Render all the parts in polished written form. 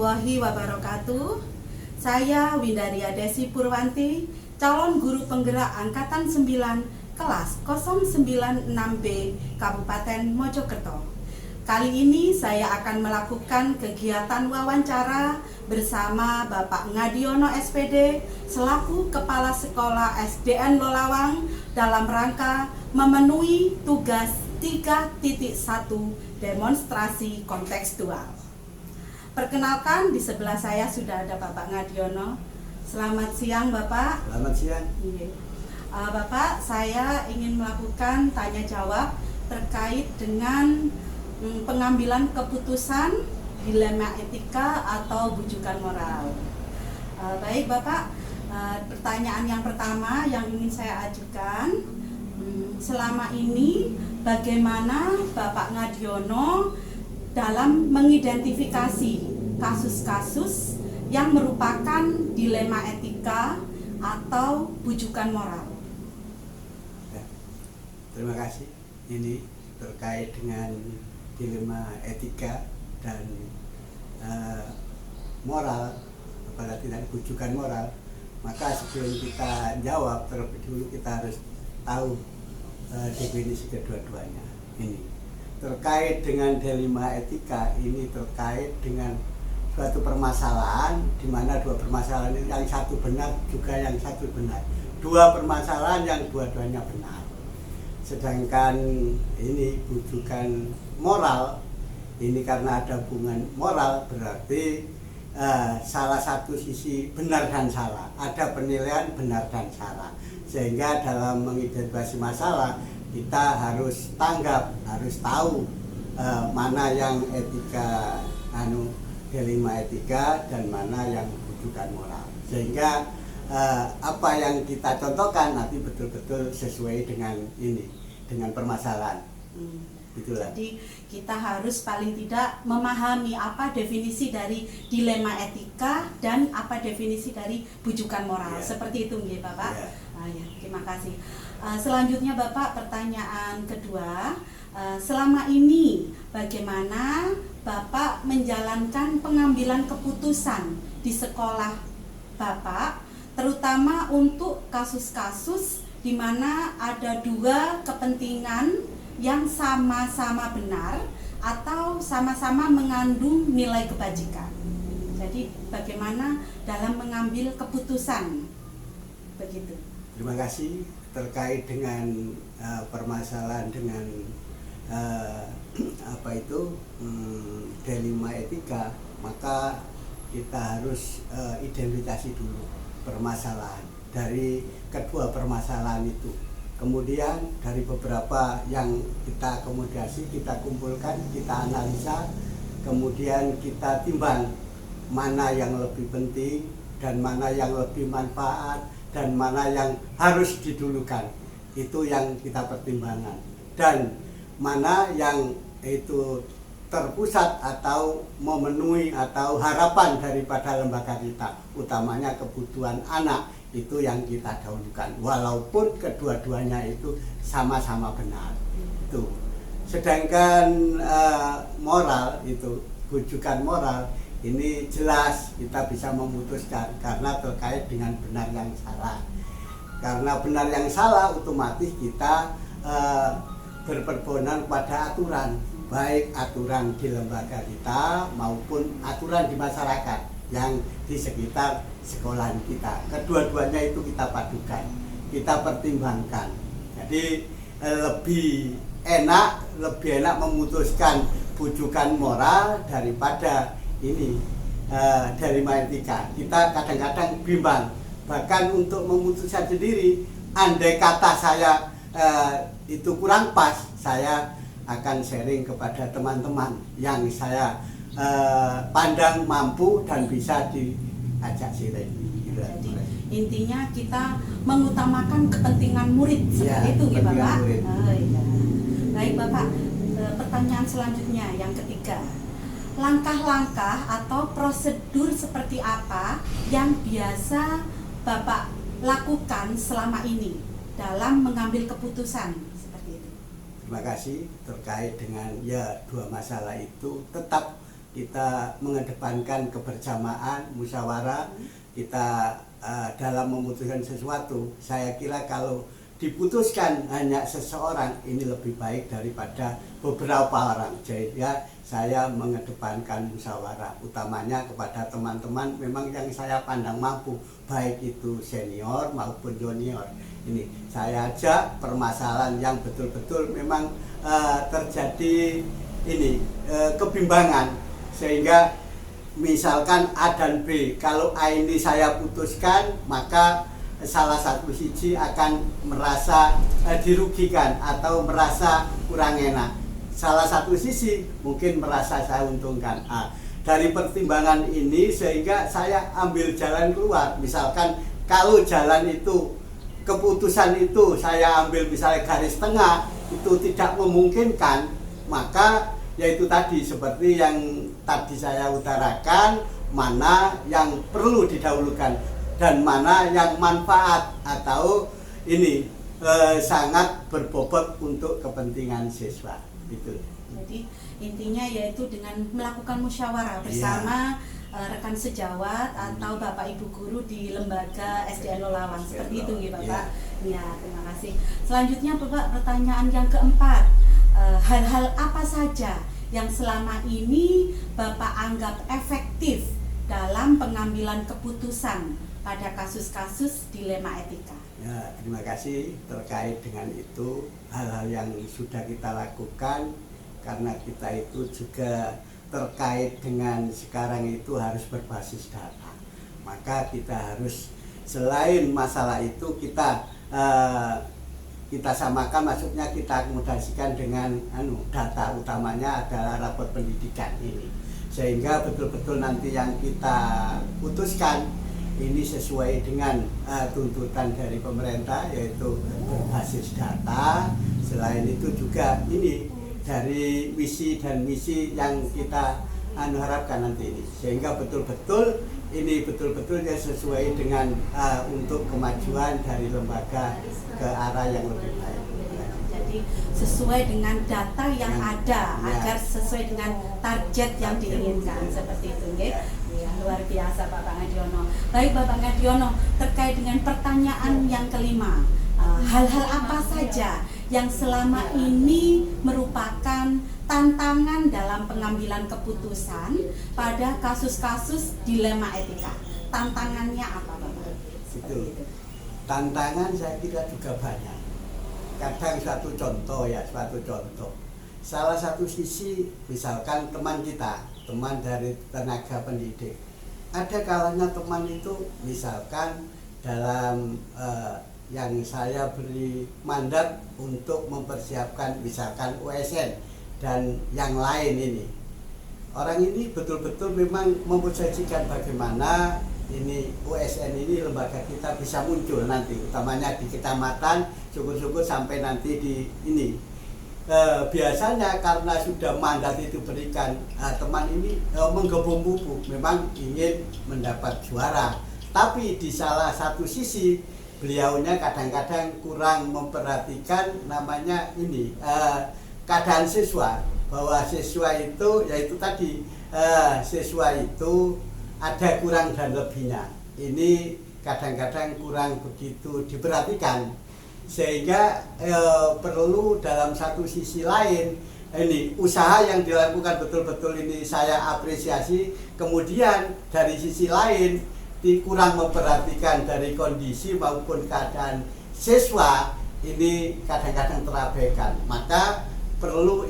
warahmatullahi wabarakatuh. Saya Windaria Desi Purwanti, calon guru penggerak Angkatan 9 kelas 096B Kabupaten Mojokerto. Kali ini saya akan melakukan kegiatan wawancara bersama Bapak Ngadiono SPD selaku Kepala Sekolah SDN Lolawang dalam rangka memenuhi tugas 3.1 demonstrasi kontekstual. Perkenalkan, di sebelah saya sudah ada Bapak Ngadiono. Selamat siang Bapak. Selamat siang. Bapak, saya ingin melakukan tanya jawab terkait dengan pengambilan keputusan dilema etika atau bujukan moral. Baik Bapak, pertanyaan yang pertama yang ingin saya ajukan, selama ini bagaimana Bapak Ngadiono dalam mengidentifikasi kasus-kasus yang merupakan dilema etika atau bujukan moral? Ya, terima kasih. Ini terkait dengan dilema etika dan moral, apalagi tidak bujukan moral. Maka sebelum kita jawab, terlebih dulu kita harus tahu definisi kedua-duanya. Ini terkait dengan dilema etika, ini terkait dengan suatu permasalahan di mana dua permasalahan ini yang satu benar juga yang satu benar, dua permasalahan yang dua-duanya benar. Sedangkan ini bujukan moral, ini karena ada hubungan moral berarti salah satu sisi benar dan salah, ada penilaian benar dan salah, sehingga dalam mengidentifikasi masalah kita harus tanggap, harus tahu mana yang etika dilema etika dan mana yang bujukan moral, sehingga apa yang kita contohkan nanti betul-betul sesuai dengan ini, dengan permasalahan. Itulah. Jadi kita harus paling tidak memahami apa definisi dari dilema etika dan apa definisi dari bujukan moral. Seperti itu nggih Bapak. Ya, terima kasih. Selanjutnya Bapak, pertanyaan kedua, selama ini bagaimana Bapak menjalankan pengambilan keputusan di sekolah Bapak, terutama untuk kasus-kasus di mana ada dua kepentingan yang sama-sama benar atau sama-sama mengandung nilai kebajikan. Jadi bagaimana dalam mengambil keputusan, begitu. Terima kasih. Terkait dengan permasalahan dengan dilema etika, maka kita harus identifikasi dulu permasalahan dari kedua permasalahan itu. Kemudian dari beberapa yang kita akomodasi, kita kumpulkan, kita analisa, kemudian kita timbang mana yang lebih penting dan mana yang lebih manfaat dan mana yang harus didulukan. Itu yang kita pertimbangkan. Dan mana yang itu terpusat atau memenuhi atau harapan daripada lembaga kita, utamanya kebutuhan anak, itu yang kita dahulukan, walaupun kedua-duanya itu sama-sama benar. Itu. Sedangkan moral itu, bujukan moral ini jelas kita bisa memutuskan karena terkait dengan benar yang salah. Karena benar yang salah otomatis kita berperbonan pada aturan, baik aturan di lembaga kita maupun aturan di masyarakat yang di sekitar sekolah kita. Kedua-duanya itu kita padukan, kita pertimbangkan. Jadi lebih enak memutuskan bujukan moral daripada ini dilema etika. Kita kadang-kadang bimbang, bahkan untuk memutuskan sendiri. Andai kata saya itu kurang pas, saya akan sharing kepada teman-teman yang saya pandang mampu dan bisa diajak sharing. Jadi intinya kita mengutamakan kepentingan murid, seperti itu ya Bapak. Baik Bapak, pertanyaan selanjutnya yang ketiga, langkah-langkah atau prosedur seperti apa yang biasa Bapak lakukan selama ini dalam mengambil keputusan seperti itu? Terima kasih. Terkait dengan dua masalah itu tetap kita mengedepankan kebersamaan, musyawarah, kita dalam memutuskan sesuatu. Saya kira kalau diputuskan hanya seseorang ini lebih baik daripada beberapa orang. Jadi ya, saya mengedepankan musyawarah, utamanya kepada teman-teman memang yang saya pandang mampu, baik itu senior maupun junior. Ini saya ajak permasalahan yang betul-betul memang terjadi ini kebimbangan, sehingga misalkan A dan B, kalau A ini saya putuskan maka salah satu sisi akan merasa dirugikan atau merasa kurang enak. Salah satu sisi mungkin merasa saya untungkan. Dari pertimbangan ini sehingga saya ambil jalan keluar. Misalkan kalau jalan itu, keputusan itu saya ambil misalnya garis tengah, itu tidak memungkinkan, maka yaitu tadi seperti yang tadi saya utarakan, mana yang perlu didahulukan dan mana yang manfaat atau ini sangat berbobot untuk kepentingan siswa. Itu. Jadi intinya yaitu dengan melakukan musyawarah bersama rekan sejawat atau Bapak Ibu guru di lembaga SDN Lolawan. Seperti itu nggih Bapak. Ya, terima kasih. Selanjutnya Bapak, pertanyaan yang keempat. Hal-hal apa saja yang selama ini Bapak anggap efektif dalam pengambilan keputusan pada kasus-kasus dilema etika? Ya, terima kasih. Terkait dengan itu, hal-hal yang sudah kita lakukan, karena kita itu juga terkait dengan sekarang itu harus berbasis data. Maka kita harus, selain masalah itu kita samakan, maksudnya kita akomodasikan dengan data, utamanya adalah rapor pendidikan ini, sehingga betul-betul nanti yang kita putuskan ini sesuai dengan tuntutan dari pemerintah, yaitu berbasis data. Selain itu juga ini dari visi dan misi yang kita harapkan nanti ini, sehingga betul-betul ini betul-betul ya sesuai dengan untuk kemajuan dari lembaga ke arah yang lebih baik. Jadi sesuai dengan data yang ada, agar sesuai dengan target yang diinginkan, seperti itu nggih. Ya, luar biasa Bapak Ngadiono. Baik Bapak Ngadiono, terkait dengan pertanyaan yang kelima, hal-hal apa saja yang selama ini merupakan tantangan dalam pengambilan keputusan pada kasus-kasus dilema etika? Tantangannya apa Bapak? Itu tantangan saya kira juga banyak. Kadang suatu contoh. Salah satu sisi misalkan teman kita, teman dari tenaga pendidik, ada kalanya teman itu misalkan dalam yang saya beri mandat untuk mempersiapkan misalkan USN dan yang lain ini, orang ini betul-betul memang memproyeksikan bagaimana ini USN ini lembaga kita bisa muncul nanti, utamanya di kecamatan, syukur-syukur sampai nanti di ini. Biasanya karena sudah mandat itu berikan, teman ini menggebum pupuk, memang ingin mendapat juara. Tapi di salah satu sisi beliaunya kadang-kadang kurang memperhatikan namanya ini keadaan siswa, bahwa siswa itu yaitu tadi siswa itu ada kurang dan lebihnya. Ini kadang-kadang kurang begitu diperhatikan, sehingga perlu dalam satu sisi lain ini usaha yang dilakukan betul-betul ini saya apresiasi. Kemudian dari sisi lain kurang memperhatikan dari kondisi maupun keadaan siswa ini kadang-kadang terabaikan. Maka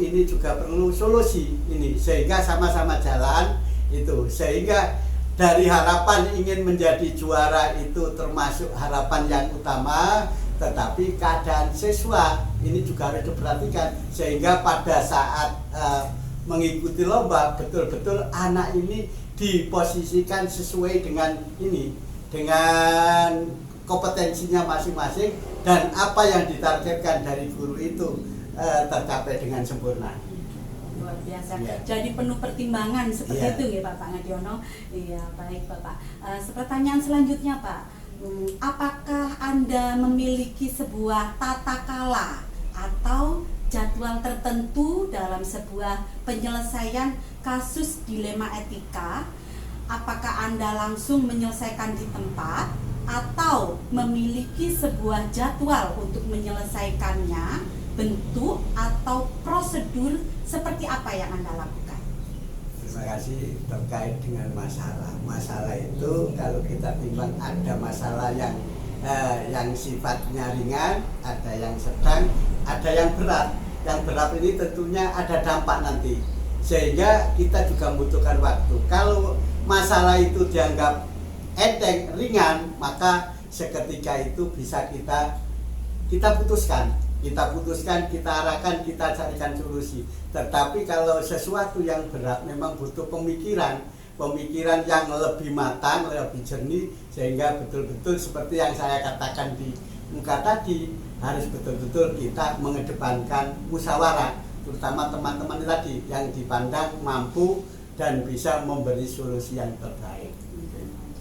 ini juga perlu solusi ini, sehingga sama-sama jalan itu, sehingga dari harapan ingin menjadi juara itu termasuk harapan yang utama, tetapi keadaan siswa ini juga harus diperhatikan, sehingga pada saat mengikuti lomba betul-betul anak ini diposisikan sesuai dengan ini, dengan kompetensinya masing-masing, dan apa yang ditargetkan dari guru itu tercapai dengan sempurna. Luar biasa. Jadi penuh pertimbangan seperti itu ya Bapak Ngadiono. Iya, baik Bapak. Pertanyaan selanjutnya Pak, apakah Anda memiliki sebuah tata kala atau jadwal tertentu dalam sebuah penyelesaian kasus dilema etika? Apakah Anda langsung menyelesaikan di tempat atau memiliki sebuah jadwal untuk menyelesaikannya, bentuk atau prosedur seperti apa yang Anda lakukan? Terima kasih. Terkait dengan masalah itu kalau kita timbang ada masalah yang sifatnya ringan, ada yang sedang, ada yang berat. Yang berat ini tentunya ada dampak nanti, sehingga kita juga membutuhkan waktu. Kalau masalah itu dianggap enteng, ringan, maka seketika itu bisa kita putuskan, kita arahkan, kita carikan solusi. Tetapi kalau sesuatu yang berat memang butuh pemikiran yang lebih matang, lebih jernih, sehingga betul-betul seperti yang saya katakan di muka tadi, harus betul-betul kita mengedepankan musyawarah, terutama teman-teman tadi yang dipandang mampu dan bisa memberi solusi yang terbaik.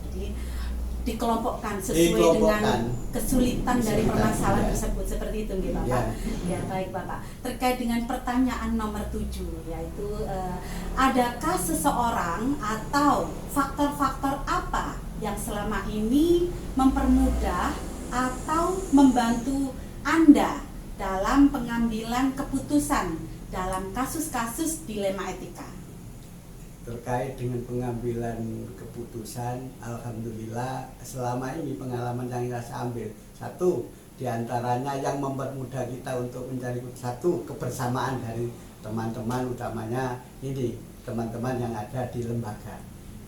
Jadi dikelompokkan sesuai dengan kesulitan dari permasalahan tersebut, seperti itu nggih Bapak. Ya, baik Bapak. Terkait dengan pertanyaan nomor 7, yaitu adakah seseorang atau faktor-faktor apa yang selama ini mempermudah atau membantu Anda dalam pengambilan keputusan dalam kasus-kasus dilema etika? Terkait dengan pengambilan keputusan, alhamdulillah selama ini pengalaman yang saya ambil, satu diantaranya yang mempermudah kita untuk mencari satu kebersamaan dari teman-teman, utamanya ini teman-teman yang ada di lembaga,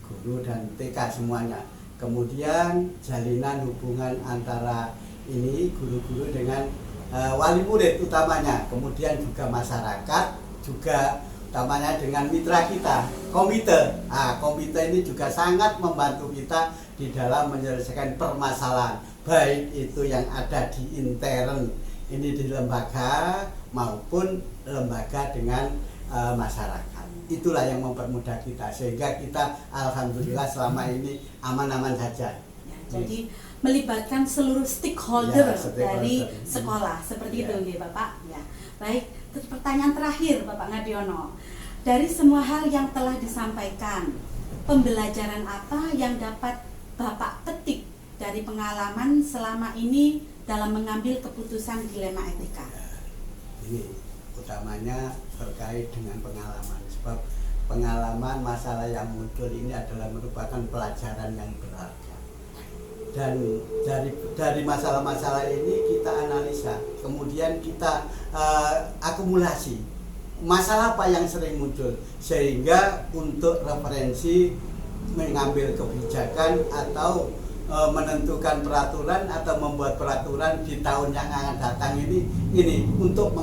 guru dan TK semuanya. Kemudian jalinan hubungan antara ini guru-guru dengan wali murid utamanya, kemudian juga masyarakat, juga utamanya dengan mitra kita, komite. Komite ini juga sangat membantu kita di dalam menyelesaikan permasalahan, baik itu yang ada di intern ini di lembaga maupun lembaga dengan masyarakat. Itulah yang mempermudah kita, sehingga kita alhamdulillah selama ini aman-aman saja. Ya, jadi melibatkan seluruh stakeholder dari sekolah, seperti itu nggih Bapak. Ya. Baik. Pertanyaan terakhir Bapak Ngadiono, dari semua hal yang telah disampaikan, pembelajaran apa yang dapat Bapak petik dari pengalaman selama ini dalam mengambil keputusan dilema etika? Ini utamanya terkait dengan pengalaman, sebab pengalaman masalah yang muncul ini adalah merupakan pelajaran yang berharga. Dan dari masalah-masalah ini kita analisa, kemudian kita akumulasi masalah apa yang sering muncul, sehingga untuk referensi mengambil kebijakan atau menentukan peraturan atau membuat peraturan di tahun yang akan datang ini untuk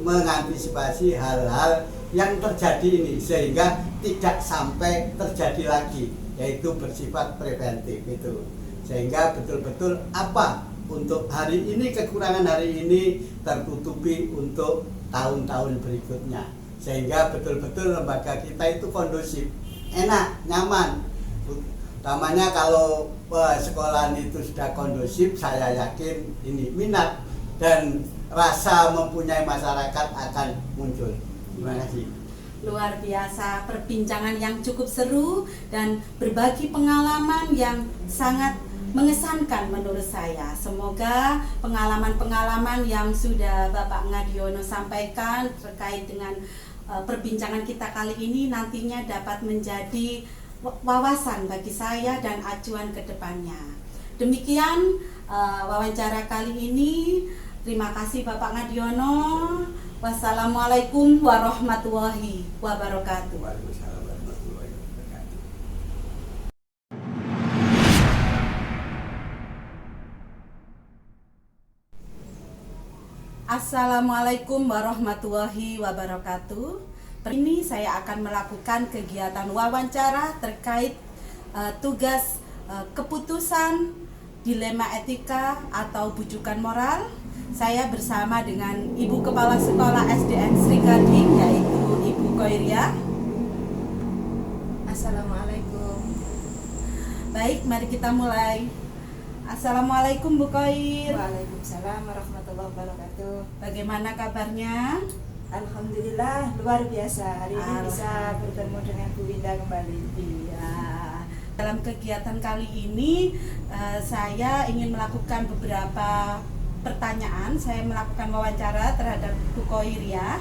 mengantisipasi hal-hal yang terjadi ini, sehingga tidak sampai terjadi lagi, yaitu bersifat preventif itu. Sehingga betul-betul apa untuk hari ini, kekurangan hari ini tertutupi untuk tahun-tahun berikutnya, sehingga betul-betul lembaga kita itu kondusif, enak, nyaman. Utamanya kalau sekolah itu sudah kondusif, saya yakin ini minat dan rasa mempunyai masyarakat akan muncul. Terima kasih. Luar biasa, perbincangan yang cukup seru dan berbagi pengalaman yang sangat mengesankan menurut saya. Semoga pengalaman-pengalaman yang sudah Bapak Ngadiono sampaikan terkait dengan perbincangan kita kali ini nantinya dapat menjadi wawasan bagi saya dan acuan ke depannya. Demikian wawancara kali ini. Terima kasih Bapak Ngadiono. Wassalamualaikum warahmatullahi wabarakatuh. Waalaikumsalam warahmatullahi wabarakatuh. Assalamualaikum warahmatullahi wabarakatuh. Ini saya akan melakukan kegiatan wawancara terkait tugas keputusan dilema etika atau bujukan moral. Saya bersama dengan Ibu Kepala Sekolah SDN Sri Gading, yaitu Ibu Koiria. Assalamualaikum. Baik, mari kita mulai. Assalamualaikum Bu Koir. Waalaikumsalam warahmatullahi wabarakatuh. Bagaimana kabarnya? Alhamdulillah luar biasa. Hari ini bisa bertemu dengan Bu Winda kembali. Iya. Dalam kegiatan kali ini saya ingin melakukan beberapa pertanyaan. Saya melakukan wawancara terhadap Bu Koir ya,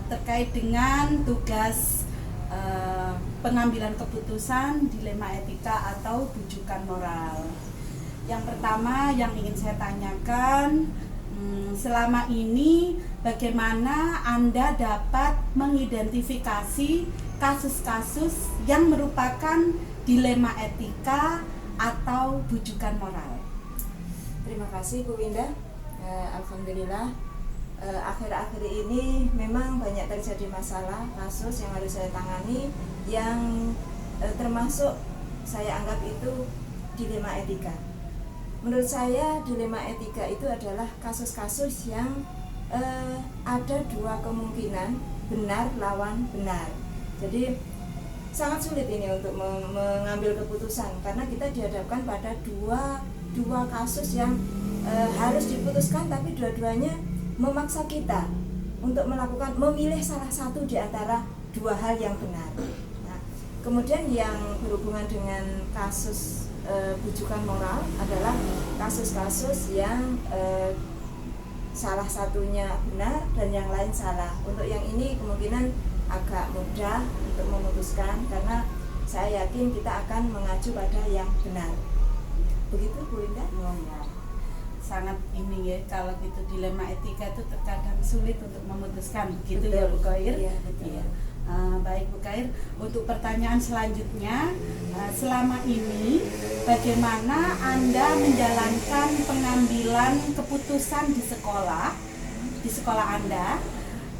terkait dengan tugas pengambilan keputusan, dilema etika atau bujukan moral. Yang pertama yang ingin saya tanyakan, selama ini bagaimana Anda dapat mengidentifikasi kasus-kasus yang merupakan dilema etika atau bujukan moral? Terima kasih Bu Winda. Alhamdulillah akhir-akhir ini memang banyak terjadi masalah, kasus yang harus saya tangani yang termasuk saya anggap itu dilema etika. Menurut saya dilema etika itu adalah kasus-kasus yang ada dua kemungkinan, benar lawan benar. Jadi sangat sulit ini untuk mengambil keputusan karena kita dihadapkan pada dua kasus yang harus diputuskan, tapi dua-duanya memaksa kita untuk memilih salah satu di antara dua hal yang benar. Nah, kemudian yang berhubungan dengan kasus bujukan moral adalah kasus-kasus yang salah satunya benar dan yang lain salah. Untuk yang ini kemungkinan agak mudah untuk memutuskan karena saya yakin kita akan mengacu pada yang benar. Begitu Bu Indah? Oh, ya. Sangat ini ya, kalau gitu dilema etika itu terkadang sulit untuk memutuskan, begitu. Betul. Ya Bu Koir? Iya, betul. Iya. Baik Bu Koir, untuk pertanyaan selanjutnya, selama ini bagaimana Anda menjalankan pengambilan keputusan di sekolah Anda,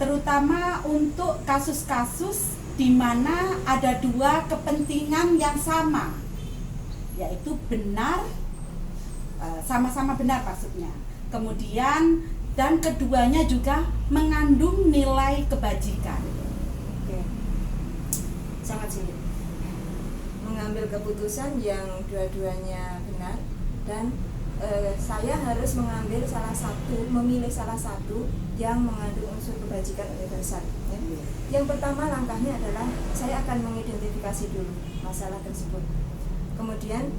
terutama untuk kasus-kasus di mana ada dua kepentingan yang sama, yaitu benar, sama-sama benar maksudnya, kemudian dan keduanya juga mengandung nilai kebajikan. Sangat sulit mengambil keputusan yang dua-duanya benar dan saya harus memilih salah satu yang mengandung unsur kebajikan universal ya. Yang pertama langkahnya adalah saya akan mengidentifikasi dulu masalah tersebut, kemudian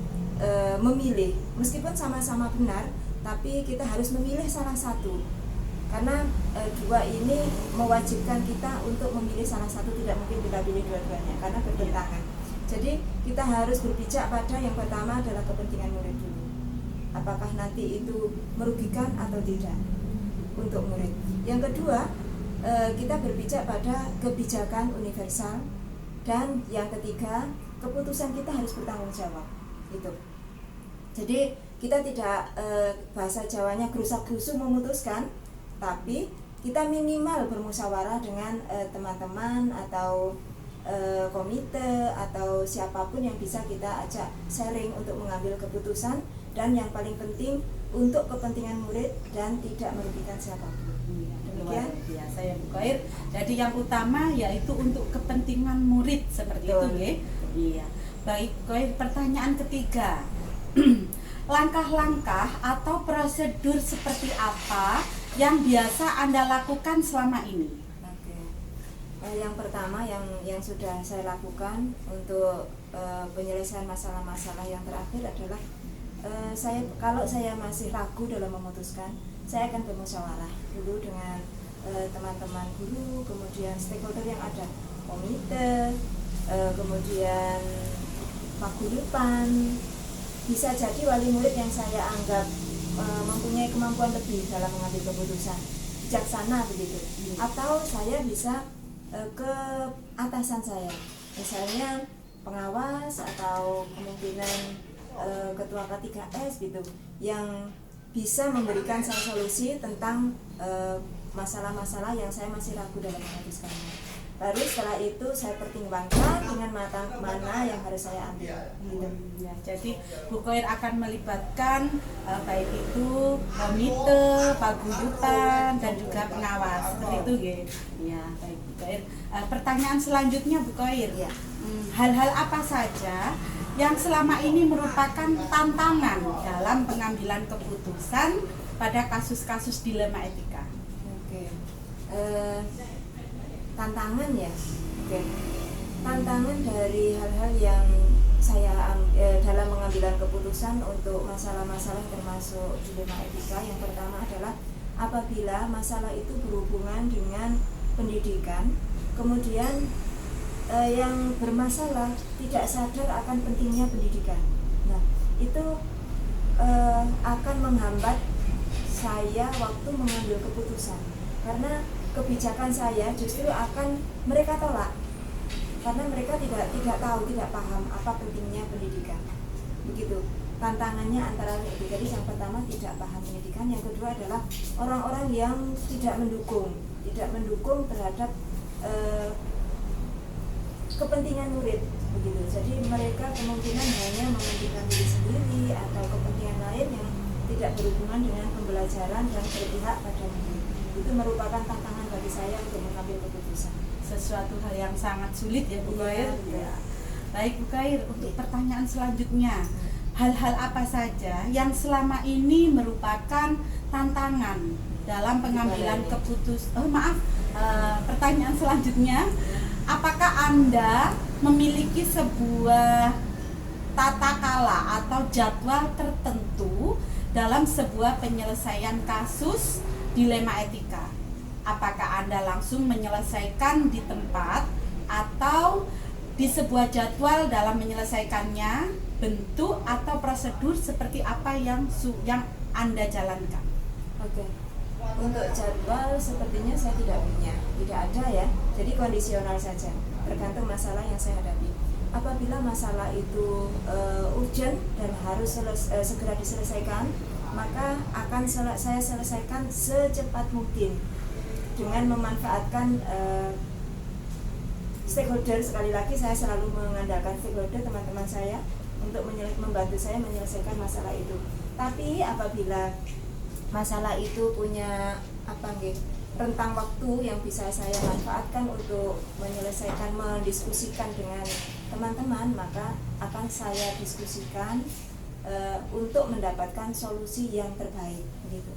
memilih, meskipun sama-sama benar tapi kita harus memilih salah satu karena dua ini mewajibkan kita untuk memilih salah satu, tidak mungkin kita pilih dua-duanya karena bertentangan. Jadi kita harus berpijak pada yang pertama adalah kepentingan murid dulu. Apakah nanti itu merugikan atau tidak untuk murid. Yang kedua, kita berpijak pada kebijakan universal, dan yang ketiga, keputusan kita harus bertanggung jawab. Itu. Jadi kita tidak bahasa Jawanya gerusak-gerusuk memutuskan, tapi kita minimal bermusyawarah dengan teman-teman atau komite atau siapapun yang bisa kita ajak sharing untuk mengambil keputusan, dan yang paling penting untuk kepentingan murid dan tidak merugikan siapapun. Luar biasa ya Bu Koir. Jadi yang utama yaitu untuk kepentingan murid, seperti itu ya. Iya. Baik Koir, pertanyaan ketiga. Langkah-langkah atau prosedur seperti apa yang biasa Anda lakukan selama ini? Oke. Yang pertama yang sudah saya lakukan untuk penyelesaian masalah-masalah yang terakhir adalah kalau saya masih ragu dalam memutuskan, saya akan bermusyawarah dulu dengan teman-teman guru, kemudian stakeholder yang ada, komite, kemudian paguyuban, bisa jadi wali murid yang saya anggap mempunyai kemampuan lebih dalam mengambil keputusan, bijaksana begitu. Atau saya bisa ke atasan saya, misalnya pengawas atau kemungkinan ketua K3S gitu, yang bisa memberikan saya solusi tentang masalah-masalah yang saya masih ragu dalam memutuskannya. Baru setelah itu saya pertimbangkan dengan matang mana yang harus saya ambil. Ya, jadi Bu Koir akan melibatkan baik itu komite, paguyuban, dan juga pengawas, seperti itu ya. Ya, baik Bu Koir. Pertanyaan selanjutnya Bu Koir. Ya. Hal-hal apa saja yang selama ini merupakan tantangan dalam pengambilan keputusan pada kasus-kasus dilema etika? Oke. Tantangan ya. Oke. Tantangan dari hal-hal yang saya dalam pengambilan keputusan untuk masalah-masalah termasuk dilema etika, yang pertama adalah apabila masalah itu berhubungan dengan pendidikan, kemudian yang bermasalah tidak sadar akan pentingnya pendidikan. Nah, itu akan menghambat saya waktu mengambil keputusan, karena kebijakan saya justru akan mereka tolak karena mereka tidak tahu, tidak paham apa pentingnya pendidikan. Begitu tantangannya antara itu. Jadi yang pertama tidak paham pendidikan, yang kedua adalah orang-orang yang tidak mendukung terhadap kepentingan murid, begitu. Jadi mereka kemungkinan hanya mementingkan diri sendiri atau kepentingan lain yang tidak berhubungan dengan pembelajaran dan berpihak pada murid. Itu merupakan tantangan bagi saya untuk mengambil keputusan. Sesuatu hal yang sangat sulit ya Bu Khair. Ya. Baik Bu Khair, untuk pertanyaan selanjutnya, hal-hal apa saja yang selama ini merupakan tantangan dalam pengambilan keputusan? Pertanyaan selanjutnya, apakah Anda memiliki sebuah tata kala atau jadwal tertentu dalam sebuah penyelesaian kasus dilema etika? Apakah Anda langsung menyelesaikan di tempat atau di sebuah jadwal dalam menyelesaikannya, bentuk atau prosedur seperti apa yang Anda jalankan? Oke. Untuk jadwal sepertinya saya tidak punya, tidak ada ya. Jadi kondisional saja, tergantung masalah yang saya hadapi. Apabila masalah itu urgent dan harus segera diselesaikan, maka akan saya selesaikan secepat mungkin dengan memanfaatkan stakeholder. Sekali lagi saya selalu mengandalkan stakeholder, teman-teman saya, untuk membantu saya menyelesaikan masalah itu. Tapi apabila masalah itu punya rentang waktu yang bisa saya manfaatkan untuk menyelesaikan, mendiskusikan dengan teman-teman, maka akan saya diskusikan untuk mendapatkan solusi yang terbaik, begitu.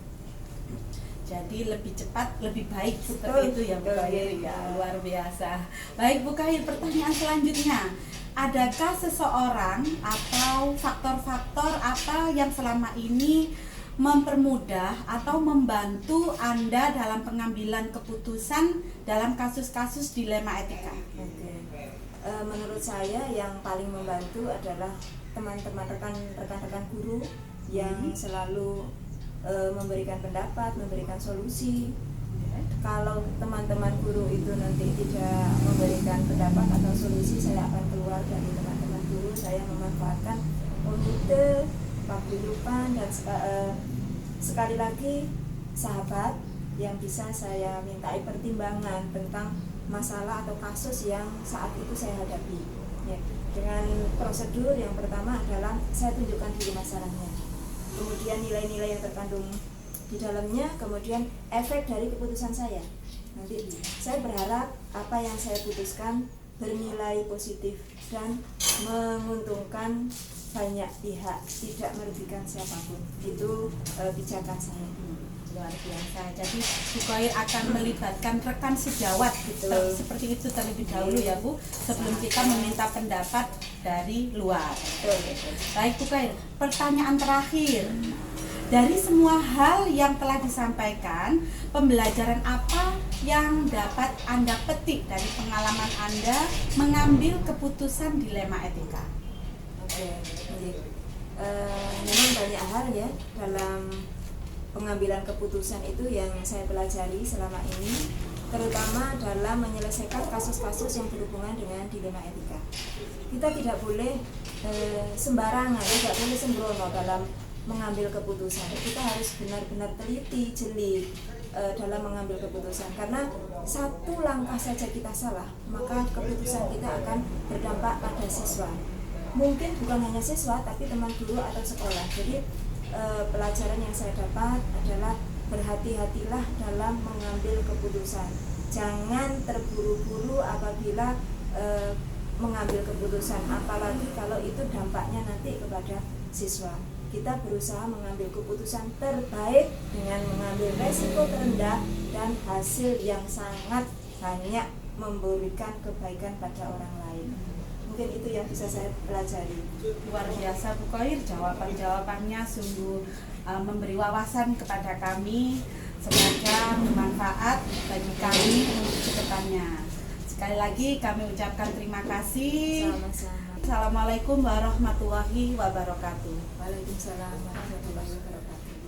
Jadi lebih cepat, lebih baik, seperti itu ya Bu Khair. Ya, luar biasa. Baik Bu Khair, pertanyaan selanjutnya, adakah seseorang atau faktor-faktor apa yang selama ini mempermudah atau membantu Anda dalam pengambilan keputusan dalam kasus-kasus dilema etika? Menurut saya yang paling membantu adalah teman-teman rekan-rekan guru yang selalu memberikan pendapat, memberikan solusi. Kalau teman-teman guru itu nanti tidak memberikan pendapat atau solusi, saya akan keluar dari teman-teman guru. Saya memanfaatkan komite, paguyuban, dan sekali lagi sahabat yang bisa saya mintai pertimbangan tentang masalah atau kasus yang saat itu saya hadapi. Ya, dengan prosedur yang pertama adalah saya tunjukkan dulu masalahnya, kemudian nilai-nilai yang terkandung di dalamnya, kemudian efek dari keputusan saya. Nanti saya berharap apa yang saya putuskan bernilai positif dan menguntungkan banyak pihak, tidak merugikan siapapun. Itu pijakan saya. Luar biasa. Jadi Bu Khair akan melibatkan rekan sejawat seperti itu terlebih dahulu ya Bu, sebelum kita meminta pendapat dari luar. Baik Bu Khair, pertanyaan terakhir. Dari semua hal yang telah disampaikan, pembelajaran apa yang dapat Anda petik dari pengalaman Anda mengambil keputusan dilema etika? Memang banyak hal ya dalam pengambilan keputusan itu yang saya pelajari selama ini, terutama dalam menyelesaikan kasus-kasus yang berhubungan dengan dilema etika. Kita tidak boleh sembarangan, tidak boleh sembrono dalam mengambil keputusan. Kita harus benar-benar teliti, jeli dalam mengambil keputusan, karena satu langkah saja kita salah, maka keputusan kita akan berdampak pada siswa. Mungkin bukan hanya siswa, tapi teman guru atau sekolah. Jadi pelajaran yang saya dapat adalah berhati-hatilah dalam mengambil keputusan. Jangan terburu-buru apabila mengambil keputusan, apalagi kalau itu dampaknya nanti kepada siswa. Kita berusaha mengambil keputusan terbaik dengan mengambil resiko terendah dan hasil yang sangat banyak memberikan kebaikan pada orang lain. Mungkin itu yang bisa saya pelajari. Luar biasa Bu Khoir, jawabannya sungguh memberi wawasan kepada kami, semoga bermanfaat bagi kami untuk kedepannya. Sekali lagi kami ucapkan terima kasih. Sama-sama. Assalamualaikum warahmatullahi wabarakatuh. Waalaikumsalam warahmatullahi wabarakatuh.